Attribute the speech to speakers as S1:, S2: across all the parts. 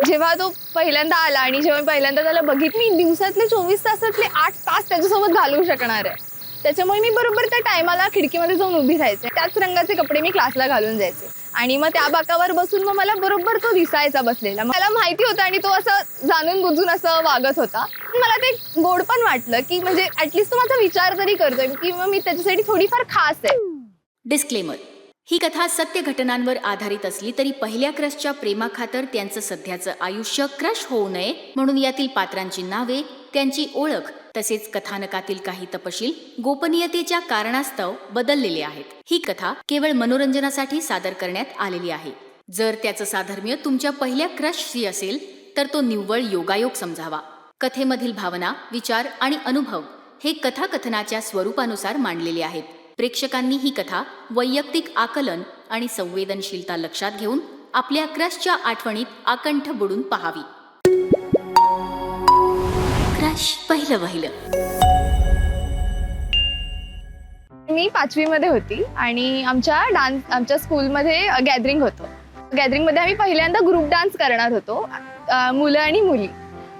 S1: जेव्हा तो पहिल्यांदा आला आणि जेव्हा मी पहिल्यांदा त्याला बघितलं, मी दिवसातले 24 तासातले 8 तास त्याच्यासोबत घालवू शकणार आहे. त्याच्यामुळे मी बरोबर त्या टायमाला खिडकीमध्ये जाऊन उभी राहायचे. त्याच रंगाचे कपडे मी क्लासला घालून जायचे आणि मग त्या बाकावर बसून मग मला बरोबर तो दिसायचा बसलेला. मला माहिती होतं आणि तो असं जाणून बुजून असं वागत होता. मला ते गोड पण वाटलं, की म्हणजे ॲटलिस्ट तो माझा विचार तरी करतोय किंवा मी त्याच्यासाठी थोडीफार खास आहे.
S2: डिस्क्लेमर: ही कथा सत्य घटनांवर आधारित असली तरी पहिल्या क्रशच्या प्रेमाखातर त्यांचं सध्याचं आयुष्य क्रश होऊ नये म्हणून यातील पात्रांची नावे, त्यांची ओळख तसेच कथानकातील काही तपशील गोपनीयतेच्या कारणास्तव बदललेले आहेत. ही कथा केवळ मनोरंजनासाठी सादर करण्यात आलेली आहे. जर त्याचं साधर्म्य तुमच्या पहिल्या क्रशशी असेल तर तो निव्वळ योगायोग समजावा. कथेमधील भावना, विचार आणि अनुभव हे कथाकथनाच्या स्वरूपानुसार मांडलेले आहेत. प्रेक्षकांनी ही कथा वैयक्तिक आकलन आणि संवेदनशीलता लक्षात घेऊन आपल्या क्रशच्या आठवणीत आकंठ बुडून पहावी. क्रश पहिलं वहिलं.
S1: मी 5वी मध्ये होती आणि आमच्या स्कूलमध्ये गॅदरिंग होतं. गॅदरिंगमध्ये आम्ही पहिल्यांदा ग्रुप डान्स करणार होतो, मुलं आणि मुली.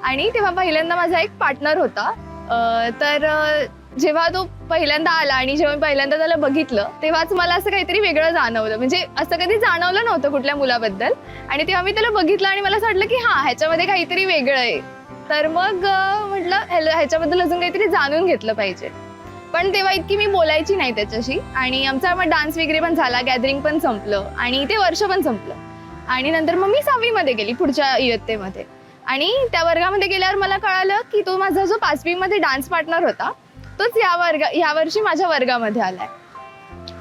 S1: आणि तेव्हा पहिल्यांदा माझा एक पार्टनर होता. तर जेव्हा तो पहिल्यांदा आला आणि जेव्हा मी पहिल्यांदा त्याला बघितलं, तेव्हाच मला असं काहीतरी वेगळं जाणवलं. म्हणजे असं कधी जाणवलं नव्हतं कुठल्या मुलाबद्दल. आणि तेव्हा मी त्याला बघितलं आणि मला असं वाटलं की हां, ह्याच्यामध्ये काहीतरी वेगळं आहे. तर मग म्हटलं ह्याच्याबद्दल अजून काहीतरी जाणून घेतलं पाहिजे. पण तेव्हा इतकी मी बोलायची नाही त्याच्याशी. आणि आमचा मग डान्स वगैरे पण झाला, गॅदरिंग पण संपलं आणि ते वर्ष पण संपलं. आणि नंतर मग मी 6वी मध्ये गेली, पुढच्या इयत्तेमध्ये. आणि त्या वर्गामध्ये गेल्यावर मला कळालं की तो माझा जो 5वी मध्ये डान्स पार्टनर होता तोच या वर्षी माझ्या वर्गामध्ये आलाय.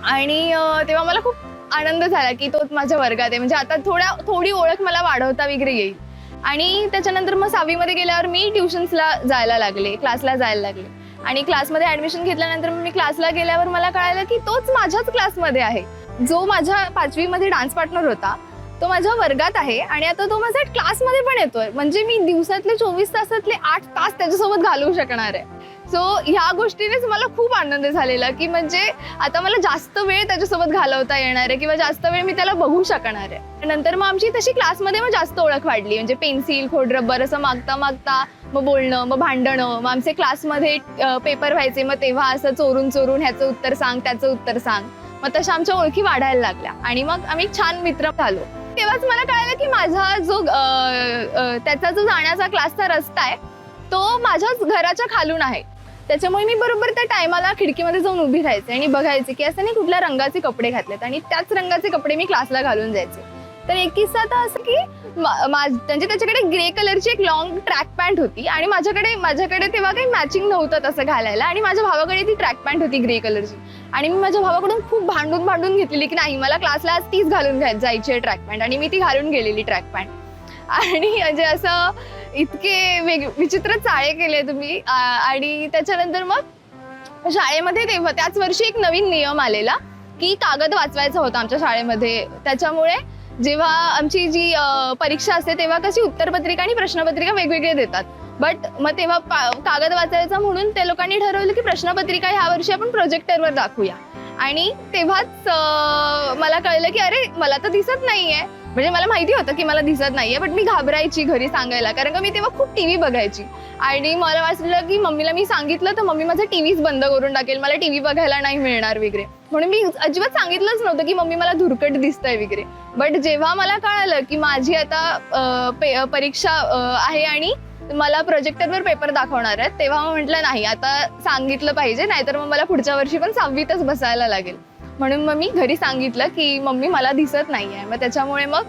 S1: आणि तेव्हा मला खूप आनंद झाला की तो माझ्या वर्गात आहे. म्हणजे आता थोडी ओळख मला वाढवता वगैरे येईल. आणि त्याच्यानंतर मग 6वी मध्ये गेल्यावर मी ट्युशन्सला जायला लागले, क्लासला जायला लागले. आणि क्लासमध्ये ऍडमिशन घेतल्यानंतर मी क्लासला गेल्यावर मला कळालं की तोच माझ्याच क्लासमध्ये आहे. जो माझ्या 5वी मध्ये डान्स पार्टनर होता तो माझ्या वर्गात आहे आणि आता तो माझ्या क्लासमध्ये पण येतोय. म्हणजे मी दिवसातले 24 तासातले 8 तास त्याच्यासोबत घालवू शकणार आहे. सो ह्या गोष्टीनेच मला खूप आनंद झालेला की म्हणजे आता मला जास्त वेळ त्याच्यासोबत घालवता येणार आहे किंवा जास्त वेळ मी त्याला बघू शकणार आहे. नंतर मग आमची तशी क्लासमध्ये मग जास्त ओळख वाढली. म्हणजे पेन्सिल, खोडरबर असं मागता मागता मग बोलणं, मग भांडणं. मग आमचे क्लासमध्ये पेपर व्हायचे, मग तेव्हा असं चोरून चोरून ह्याचं उत्तर सांग, त्याचं उत्तर सांग. मग तशा आमच्या ओळखी वाढायला लागल्या आणि मग आम्ही छान मित्र झालो. तेव्हाच मला कळालं की माझा त्याचा जो जाण्याचा क्लासचा रस्ता आहे तो माझ्याच घराच्या खालून आहे. त्याच्यामुळे मी बरोबर त्या टायमाला खिडकीमध्ये जाऊन उभी राहायचे आणि बघायचे की असं नाही कुठल्या रंगाचे कपडे घातलेत आणि त्याच रंगाचे कपडे मी क्लासला घालून जायचे. तर एक किस्सा तर असं की त्याच्याकडे ग्रे कलरची एक लॉंग ट्रॅक पॅन्ट होती आणि माझ्याकडे तेव्हा काही मॅचिंग नव्हतं तसं घालायला. आणि माझ्या भावाकडे ती ट्रॅक पॅन्ट होती ग्रे कलरची. आणि मी माझ्या भावाकडून खूप भांडून घेतलेली की नाही, मला क्लासला आज तीच घालून जायची आहे ट्रॅक पॅन्ट. आणि मी ती घालून गेलेली ट्रॅक पॅन्ट. आणि म्हणजे असं इतके विचित्र चाळे केले तुम्ही. आणि त्याच्यानंतर मग शाळेमध्ये तेव्हा त्याच वर्षी एक नवीन नियम आलेला की कागद वाचवायचा होता आमच्या शाळेमध्ये. त्याच्यामुळे जेव्हा आमची जी परीक्षा असते तेव्हा कशी उत्तरपत्रिका आणि प्रश्नपत्रिका वेगवेगळे देतात. बट मग तेव्हा कागद वाचायचा म्हणून त्या लोकांनी ठरवलं की प्रश्नपत्रिका ह्या वर्षी आपण प्रोजेक्टरवर दाखवूया. आणि तेव्हाच मला कळलं की अरे मला तर दिसत नाहीये. म्हणजे मला माहिती होतं की मला दिसत नाहीये, बट मी घाबरायची घरी सांगायला, कारण का मी तेव्हा खूप टीव्ही बघायची. आणि मला वाटलं की मम्मीला मी सांगितलं तर मम्मी माझा टीव्हीच बंद करून टाकेल, मला टीव्ही बघायला नाही मिळणार वगैरे. म्हणून मी अजिबात सांगितलंच नव्हतं की मम्मी मला धुरकट दिसतंय वगैरे. बट जेव्हा मला कळालं की माझी आता परीक्षा आहे आणि मला प्रोजेक्टरवर पेपर दाखवणार आहेत, तेव्हा म्हटलं नाही, आता सांगितलं पाहिजे, नाहीतर मग मला पुढच्या वर्षी पण 6वीतच बसायला लागेल. म्हणून मग मी घरी सांगितलं की मम्मी मला दिसत नाहीये. मग त्याच्यामुळे मग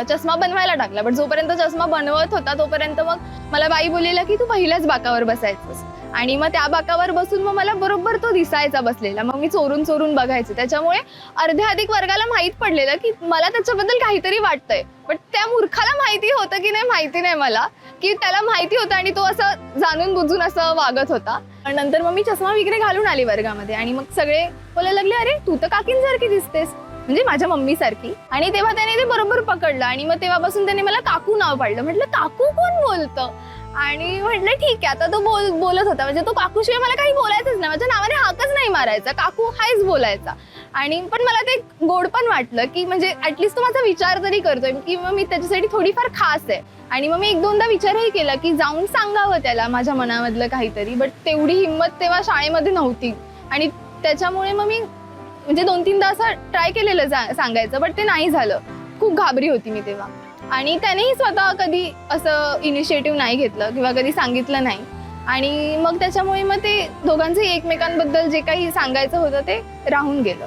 S1: चष्मा बनवायला टाकला. बट जोपर्यंत चष्मा बनवत होता तोपर्यंत मग मला बाई बोललेला की तू पहिल्याच बाकावर बसायचंस. आणि मग त्या बाकावर बसून मग मला बरोबर तो दिसायचा बसलेला. मग मी चोरून चोरून बघायचे. त्याच्यामुळे अर्ध्या अधिक वर्गाला माहीत पडलेलं की मला त्याच्याबद्दल काहीतरी वाटतंय. बट त्या मूर्खाला माहिती होतं की नाही माहिती नाही मला, की त्याला माहिती होतं आणि तो असं जाणून बुजून असं वागत होता. नंतर मग मी चष्मा वगैरे घालून आली वर्गामध्ये आणि मग सगळे बोलायला लागले अरे तू तर काकींसारखी दिसतेस, म्हणजे माझ्या मम्मी सारखी. आणि तेव्हा त्याने ते बरोबर पकडलं आणि मग तेव्हापासून त्याने मला काकू नाव पाडलं. म्हटलं काकू कोण बोलतं? आणि म्हटलं ठीक आहे. आता तो बोलत होता, म्हणजे तो काकूशिवाय मला काही बोलायचंच नाही, माझ्या नावाने हाकच नाही मारायचा, काकू हायच बोलायचा. आणि पण मला ते गोड पण वाटलं की म्हणजे ऍटलिस्ट तो माझा विचार तरी करतोय की मग मी त्याच्यासाठी थोडीफार खास आहे. आणि मग मी एक दोनदा विचारही केला की जाऊन सांगावं त्याला माझ्या मनामधलं काहीतरी, बट तेवढी हिंमत तेव्हा शाळेमध्ये नव्हती. आणि त्याच्यामुळे मग मी म्हणजे 2-3दा असं ट्राय केलेलं सांगायचं, बट ते नाही झालं. खूप घाबरी होती मी तेव्हा. आणि त्यानेही स्वतः कधी असं इनिशिएटिव्ह नाही घेतलं किंवा कधी सांगितलं नाही. आणि मग त्याच्यामुळे मग ते दोघांचे एकमेकांबद्दल जे काही सांगायचं होतं ते राहून गेलं.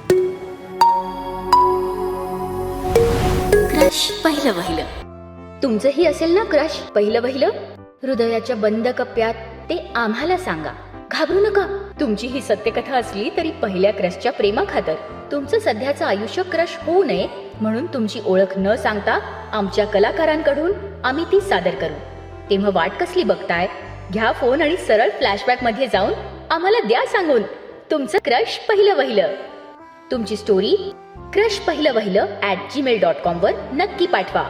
S2: क्रश पहिलं वहिलं. तुमचंही असेल ना क्रश पहिलं वहिलं? हृदयाच्या बंद कप्प्यात ते आम्हाला सांगा. घाबरू नका. तुमची ही सत्यकथा असली तरी पहिल्या क्रशच्या प्रेमाखातर तुमचं सध्याचं आयुष्य क्रश होऊ नये म्हणून तुमची ओळख न सांगता आमच्या कलाकारांकडून आम्ही ती सादर करू. तेव्हा वाट कसली बघताय? घ्या फोन आणि सरळ फ्लॅशबॅक मध्ये जाऊन आम्हाला द्या सांगून तुमचं क्रश पहिलं वहिलं. तुमची स्टोरी क्रश पहिलं वहिलं @gmail.com वर नक्की पाठवा.